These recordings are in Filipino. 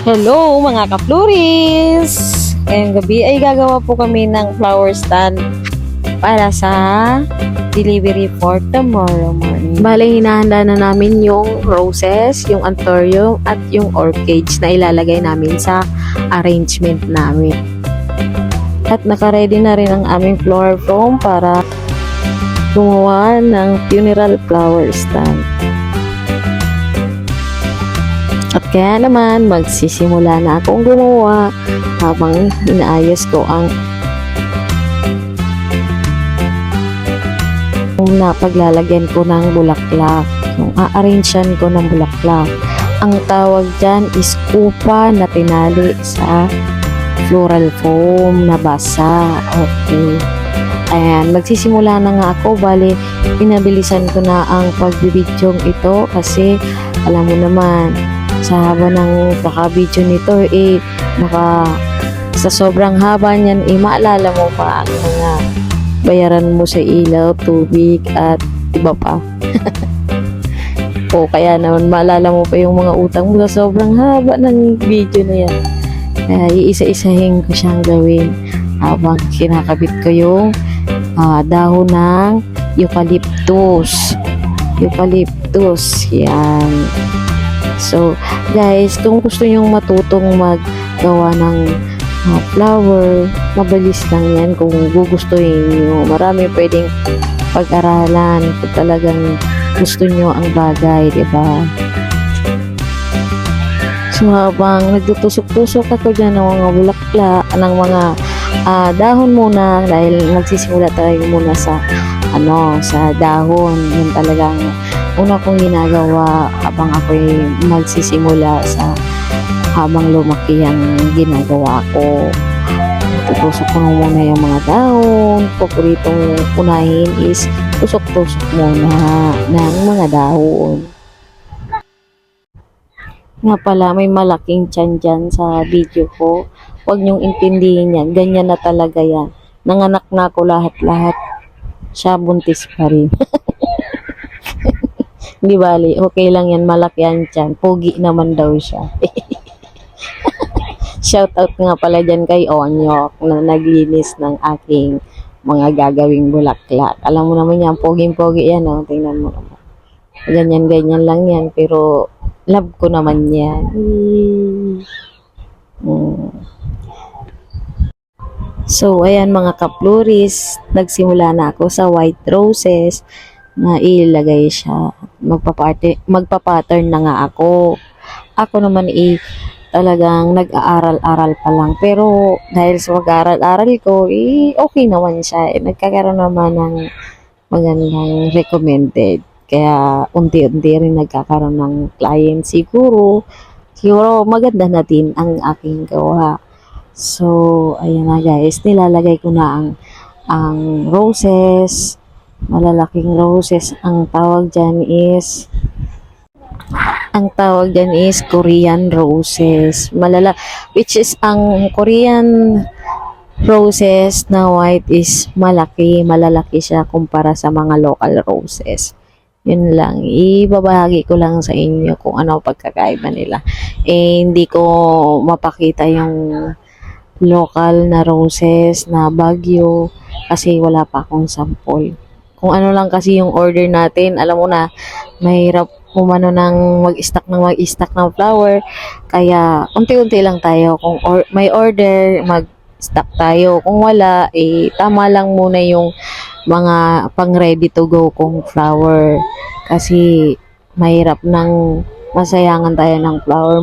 Hello mga ka-Floris! Ngayong gabi ay gagawa po kami ng flower stand para sa delivery for tomorrow morning. Bale, hinahanda na namin yung roses, yung anthurium at yung orchids na ilalagay namin sa arrangement namin. At nakaready na rin ang aming flower foam para gumawa ng funeral flower stand. At kaya naman, magsisimula na akong gumawa habang inaayos ko ang napaglalagyan ko ng bulaklak. Yung a-arrangean ko ng bulaklak. Ang tawag dyan is kupa na tinali sa floral foam na basa. Okay. Ayan, magsisimula na nga ako. Bali, pinabilisan ko na ang pagbibidyong ito kasi alam mo naman, sa haba ng kakabidyo nito sa sobrang haba niyan maalala mo pa ang mga bayaran mo sa ilaw, tubig at iba pa. O kaya naman maalala mo pa yung mga utang mo sa sobrang haba ng video na yan. Kaya iisa-isahin ko siyang gawin habang kinakabit ko yung dahon ng eucalyptus. Yan. So, guys, kung gusto nyong matutong maggawa ng flower, mabilis lang yan kung gugustuhin nyo. Marami pwedeng pag-aralan kung talagang gusto nyo ang bagay, diba? So, habang nagtutusok-tusok ako dyan ng mga bulaklak, ng mga dahon muna, dahil magsisimula tayo muna sa dahon. Yun talagang una kong ginagawa habang ako'y magsisimula sa habang lumaki ang ginagawa ko. Tutusok ko muna yung mga dahon. Paboritong unahin is tusok-tusok muna ng mga dahon. Nga pala, may malaking tiyan dyan sa video ko. Huwag niyong intindihin yan. Ganyan na talaga yan. Nanganak na ako lahat-lahat. Siya buntis pa rin. Di bali, okay lang yan, malaki yan dyan. Pogi naman daw siya. Shout out nga pala dyan kay Onyok na naglinis ng aking mga gagawing bulaklak. Alam mo naman yan, poging-pogi yan. Oh. Tingnan mo naman. Ganyan-ganyan lang yan, pero love ko naman yan. So, ayan mga ka-Floris, nagsimula na ako sa white roses na ilagay siya. Magpa-pattern na nga ako. Ako naman talagang nag-aaral-aral pa lang. Pero dahil sa mag-aaral-aral ko, okay naman siya. Nagkakaroon naman ng magandang recommended. Kaya unti-unti rin nagkakaroon ng client siguro. Siguro maganda na din ang aking gawa. So, ayan na guys. Nilalagay ko na ang roses. Malalaking roses. Ang tawag dyan is Korean roses. Which is ang Korean roses na white is malalaki siya kumpara sa mga local roses. Yun lang. Ibabahagi ko lang sa inyo kung ano pagkakaiba nila. Hindi ko mapakita yung local na roses na Baguio kasi wala pa akong sample. Kung ano lang kasi yung order natin, alam mo na, mahirap umano ng mag-stock ng flower. Kaya, unti-unti lang tayo. Kung may order, mag-stock tayo. Kung wala, tama lang muna yung mga pang-ready to go kong flower. Kasi, mahirap nang masayangan tayo ng flower.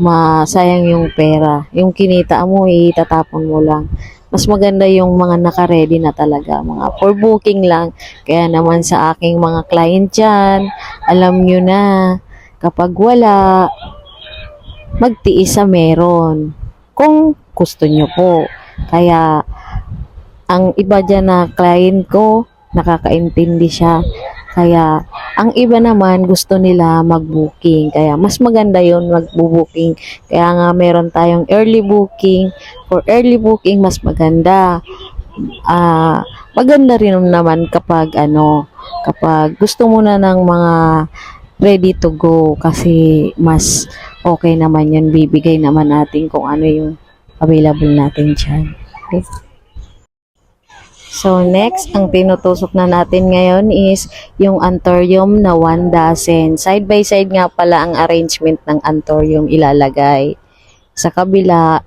Masayang yung pera. Yung kinita mo, itatapon mo lang. Mas maganda yung mga naka-ready na talaga, mga for booking lang. Kaya naman sa aking mga client dyan, alam nyo na, kapag wala, magtiis sa meron. Kung gusto nyo po. Kaya, ang iba dyan na client ko, nakakaintindi siya. Kaya, ang iba naman gusto nila mag-booking. Kaya, mas maganda yun mag-booking. Kaya nga, meron tayong early booking. For early booking, mas maganda. Maganda rin naman kapag gusto mo na ng mga ready to go. Kasi, mas okay naman yun. Bibigay naman natin kung ano yung available natin dyan. Okay? So, next, ang tinutusok na natin ngayon is yung anthurium na 1 dozen. Side by side nga pala ang arrangement ng anthurium ilalagay. Sa kabila,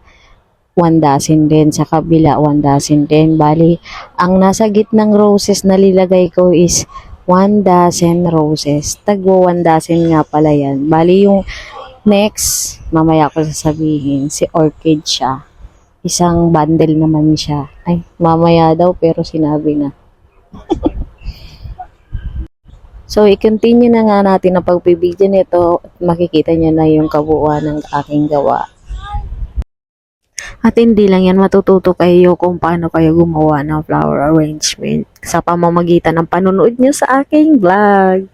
1 dozen din. Sa kabila, 1 dozen din. Bali, ang nasa gitnang roses na nilagay ko is 1 dozen roses. Tagwo 1 dozen nga pala yan. Bali, yung next, mamaya ko sasabihin, si orchid siya. Isang bundle naman siya. Ay, mamaya daw pero sinabi na. So, i-continue na nga natin ang pagbibigyan nito at makikita nyo na yung kabuuan ng aking gawa. At hindi lang yan, matututo kayo kung paano kayo gumawa ng flower arrangement sa pamamagitan ng panonood nyo sa aking vlog.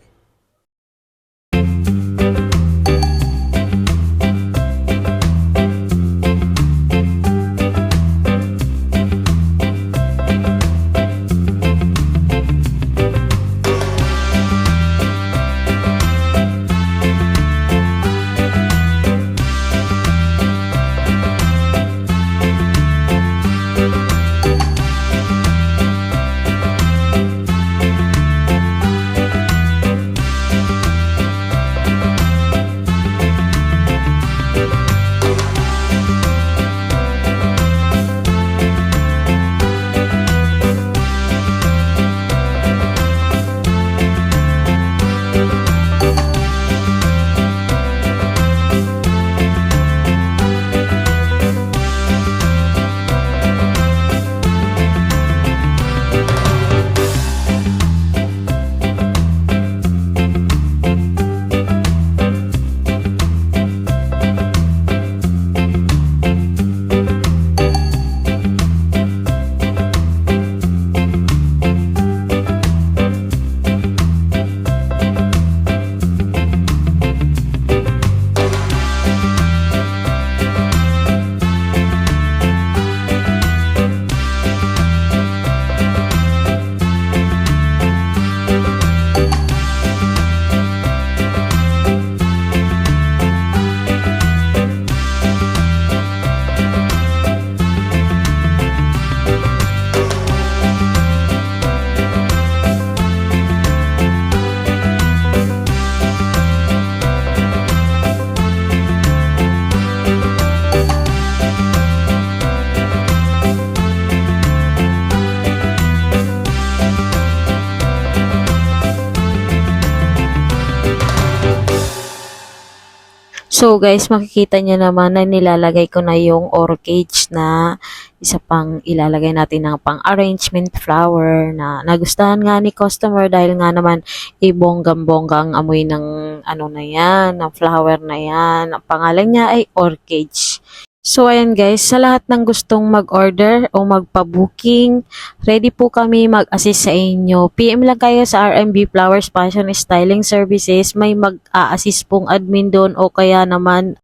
So guys, makikita nyo naman na nilalagay ko na yung orchids na isa pang ilalagay natin ng pang arrangement flower na nagustuhan nga ni customer dahil nga naman ibonggam-bongga ang amoy ng ano na yan, ng flower na yan. Ang pangalan niya ay orchids. So, ayan guys, sa lahat ng gustong mag-order o magpa-booking, ready po kami mag-assist sa inyo. PM lang kayo sa RMB Flowers Fashion Styling Services. May mag-a-assist pong admin doon o kaya naman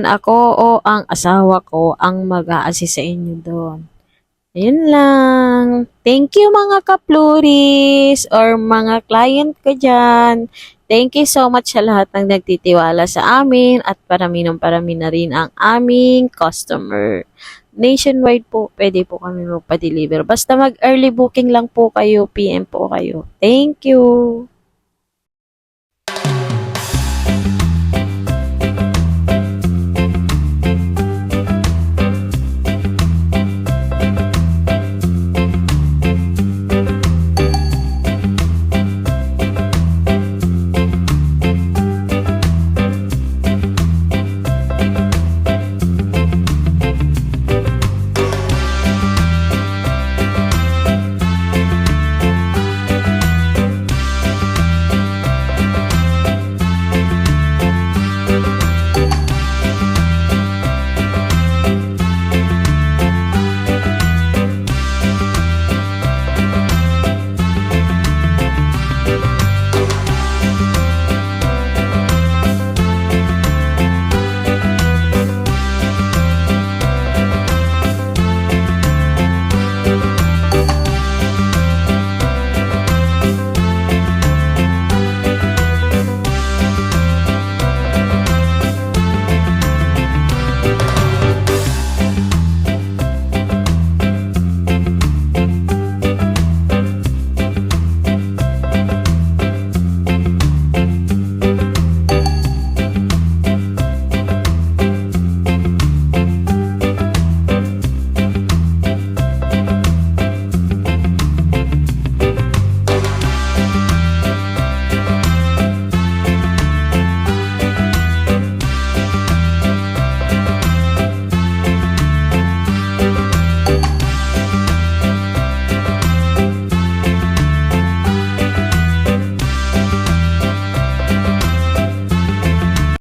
ako o ang asawa ko ang mag-a-assist sa inyo doon. Ayun lang. Thank you mga kapluris or mga client ko dyan. Thank you so much sa lahat ng nagtitiwala sa amin at parami na rin ang aming customer. Nationwide po, pwede po kami magpa-deliver. Basta mag-early booking lang po kayo, PM po kayo. Thank you!